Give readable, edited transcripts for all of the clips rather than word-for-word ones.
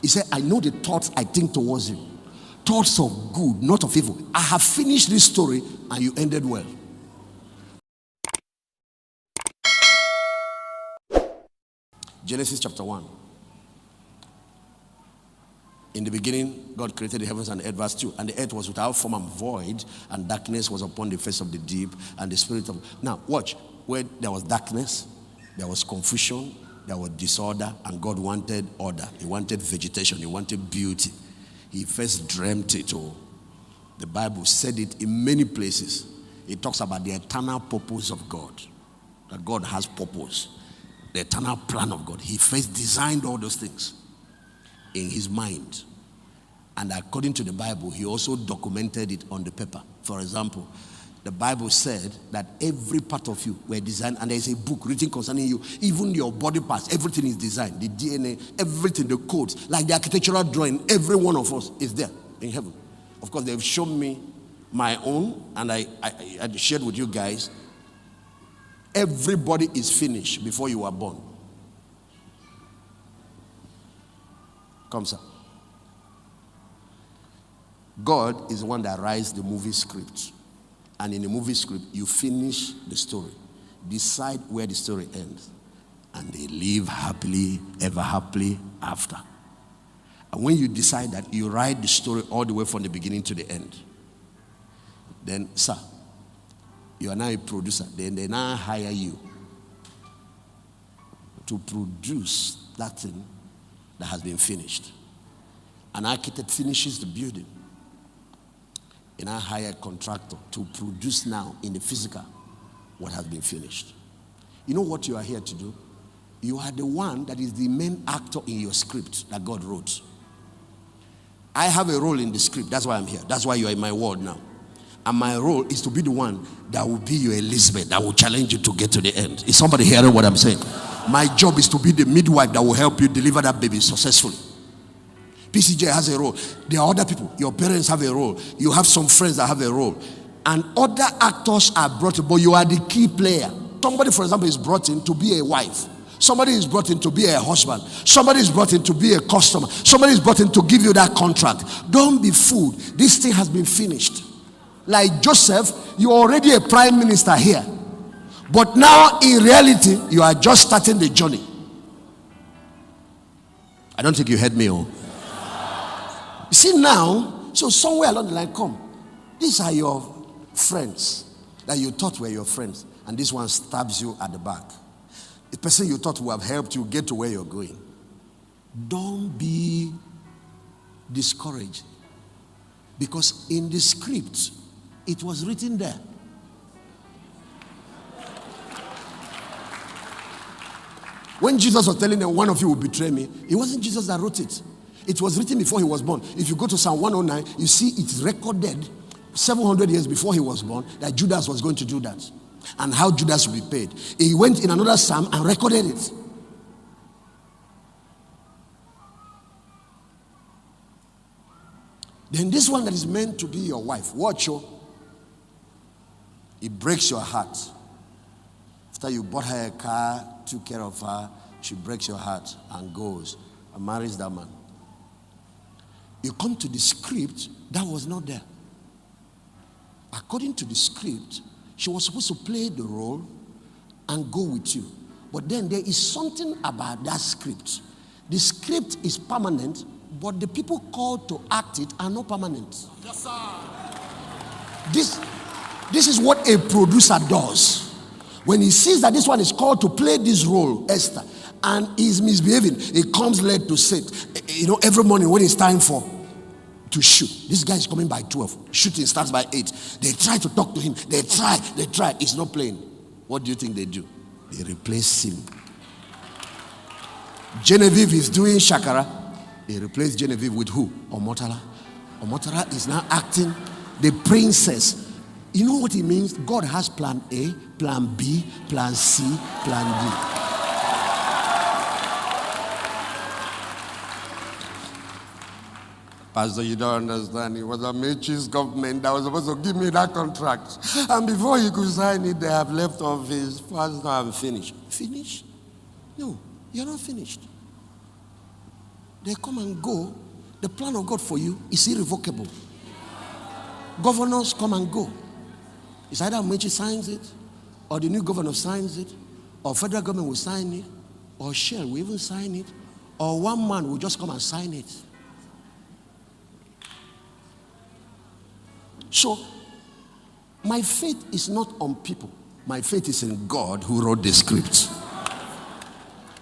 He said, I know the thoughts I think towards you. Thoughts of good, not of evil. I have finished this story and you ended well. Genesis chapter 1. In the beginning, God created the heavens and the earth, verse 2. And the earth was without form and void, and darkness was upon the face of the deep, and the spirit of... Now, watch. Where there was darkness, there was confusion, there was disorder, and God wanted order. He wanted vegetation. He wanted beauty. He first dreamt it all. The Bible said it in many places. It talks about the eternal purpose of God. That God has purpose. The eternal plan of God. He first designed all those things in his mind. And according to the Bible, he also documented it on the paper. For example, the Bible said that every part of you were designed, and there is a book written concerning you. Even your body parts, everything is designed. The DNA, everything, the codes, like the architectural drawing, every one of us is there in heaven. Of course, they've shown me my own, and I shared with you guys. Everybody is finished before you were born. Come, sir. God is the one that writes the movie script. And in the movie script, you finish the story. Decide where the story ends. And they live happily, ever happily after. And when you decide that, you write the story all the way from the beginning to the end. Then, sir, you are now a producer. Then they now hire you to produce that thing that has been finished. An architect finishes the building. And I hire a contractor to produce now in the physical what has been finished. You know what you are here to do? You are the one that is the main actor in your script that God wrote. I have a role in the script. That's why I'm here. That's why you are in my world now. And my role is to be the one that will be your Elizabeth, that will challenge you to get to the end. Is somebody hearing what I'm saying? My job is to be the midwife that will help you deliver that baby successfully. PCJ has a role. There are other people. Your parents have a role. You have some friends that have a role. And other actors are brought in, but you are the key player. Somebody, for example, is brought in to be a wife. Somebody is brought in to be a husband. Somebody is brought in to be a customer. Somebody is brought in to give you that contract. Don't be fooled. This thing has been finished. Like Joseph, you're already a prime minister here. But now, in reality, you are just starting the journey. I don't think you heard me, oh. You see now, so somewhere along the line, come. These are your friends that you thought were your friends. And this one stabs you at the back. The person you thought would have helped you get to where you're going. Don't be discouraged. Because in the script, it was written there. When Jesus was telling them, one of you will betray me, it wasn't Jesus that wrote it. It was written before he was born. If you go to Psalm 109, you see it's recorded 700 years before he was born that Judas was going to do that. And how Judas will be paid. He went in another psalm and recorded it. Then this one that is meant to be your wife, watch you. It breaks your heart. After you bought her a car, took care of her, she breaks your heart and goes and marries that man. You come to the script, that was not there. According to the script, she was supposed to play the role and go with you. But then there is something about that script. The script is permanent, but the people called to act it are not permanent. Yes, sir. This is what a producer does. When he sees that this one is called to play this role, Esther, and is misbehaving, he comes late to sit. You know, every morning when it's time to shoot, this guy is coming by 12. Shooting starts by 8. They try to talk to him. They try. It's not playing. What do you think they do? They replace him. Genevieve is doing Shakara. They replace Genevieve with who? Omotala. Omotala is now acting the princess. You know what it means? God has plan A, plan B, plan C, plan D. Pastor, you don't understand. It was Amechi's government that was supposed to give me that contract. And before he could sign it, they have left office. Pastor, I'm finished. Finished? No, you're not finished. They come and go. The plan of God for you is irrevocable. Governors come and go. It's either Mechi signs it, or the new governor signs it, or federal government will sign it, or Shell will even sign it, or one man will just come and sign it. So, my faith is not on people. My faith is in God who wrote the script.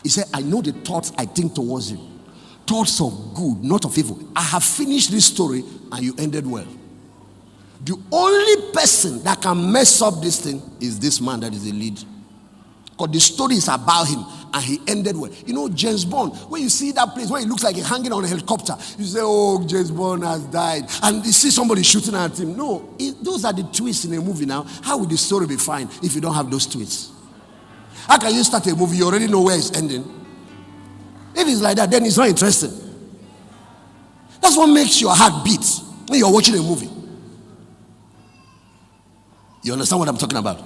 He said, I know the thoughts I think towards you. Thoughts of good, not of evil. I have finished this story and you ended well. The only person that can mess up this thing is this man that is the lead. Because the story is about him and he ended well. You know, James Bond, when you see that place where he looks like he's hanging on a helicopter, you say, oh, James Bond has died. And you see somebody shooting at him. No, those are the twists in a movie now. How will the story be fine if you don't have those twists? How can you start a movie, you already know where it's ending? If it's like that, then it's not interesting. That's what makes your heart beat when you're watching a movie. You understand what I'm talking about?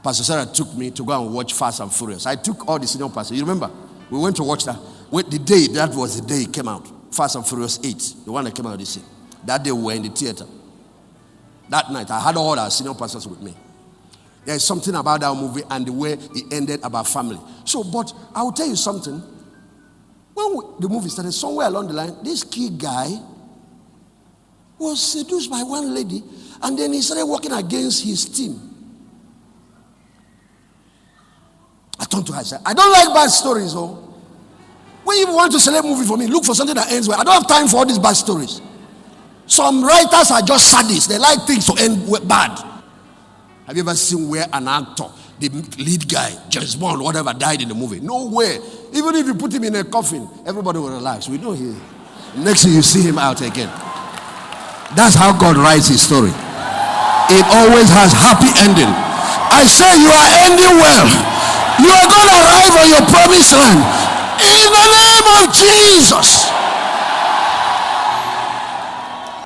Pastor Sarah took me to go and watch Fast and Furious. I took all the senior pastors. You remember? We went to watch that. The day, that was the day it came out. Fast and Furious 8. The one that came out this year. That day we were in the theater. That night, I had all our senior pastors with me. There is something about that movie and the way it ended about family. So, but I will tell you something. When the movie started, somewhere along the line, this key guy was seduced by one lady, and then he started working against his team. I turned to her and said, I don't like bad stories, oh. When you want to select a movie for me, look for something that ends well. I don't have time for all these bad stories. Some writers are just sadists. They like things to end bad. Have you ever seen where an actor, the lead guy, James Bond, whatever, died in the movie? No way. Even if you put him in a coffin, everybody will relax. We know he. Next thing you see him out again. That's how God writes his story. It always has happy ending. I say you are ending well. You are going to arrive on your promised land. In the name of Jesus.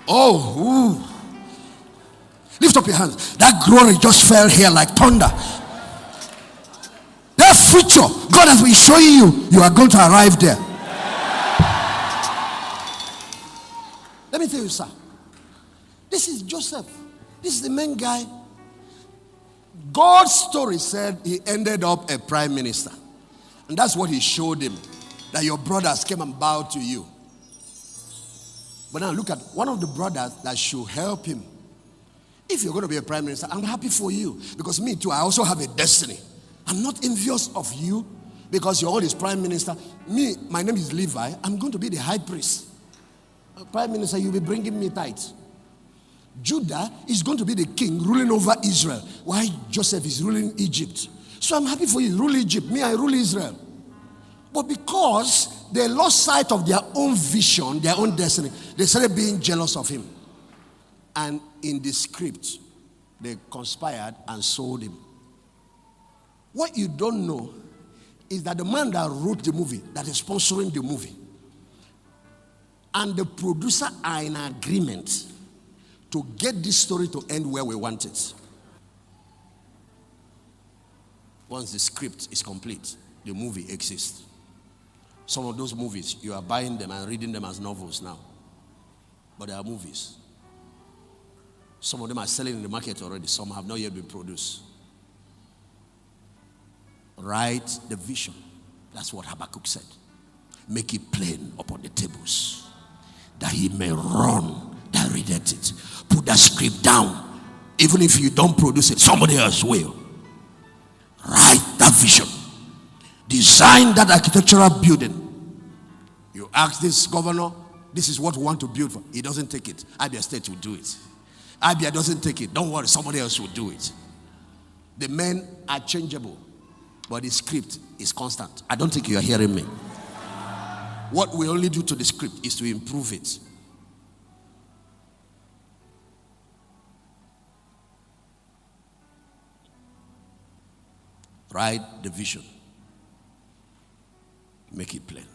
Oh, ooh. Lift up your hands. That glory just fell here like thunder. That future God has been showing you, you are going to arrive there. Let me tell you, sir. This is Joseph. This is the main guy. God's story said he ended up a prime minister. And that's what he showed him. That your brothers came and bowed to you. But now look at one of the brothers that should help him. If you're going to be a prime minister, I'm happy for you. Because me too, I also have a destiny. I'm not envious of you because you're always prime minister. Me, my name is Levi. I'm going to be the high priest. Prime minister, you'll be bringing me tithes. Judah is going to be the king ruling over Israel, while Joseph is ruling Egypt. So I'm happy for you. Rule Egypt. Me, I rule Israel. But because they lost sight of their own vision, their own destiny, they started being jealous of him. And in the script, they conspired and sold him. What you don't know is that the man that wrote the movie, that is sponsoring the movie, and the producer are in agreement to get this story to end where we want it. Once the script is complete, the movie exists. Some of those movies, you are buying them and reading them as novels now. But they are movies. Some of them are selling in the market already. Some have not yet been produced. Write the vision. That's what Habakkuk said. Make it plain upon the tables, that he may run that readeth it. Put that script down. Even if you don't produce it, somebody else will. Write that vision. Design that architectural building. You ask this governor, this is what we want to build for. He doesn't take it. Abia State will do it. Abia doesn't take it. Don't worry, somebody else will do it. The men are changeable, but the script is constant. I don't think you are hearing me. What we only do to the script is to improve it. Write the vision. Make it plain.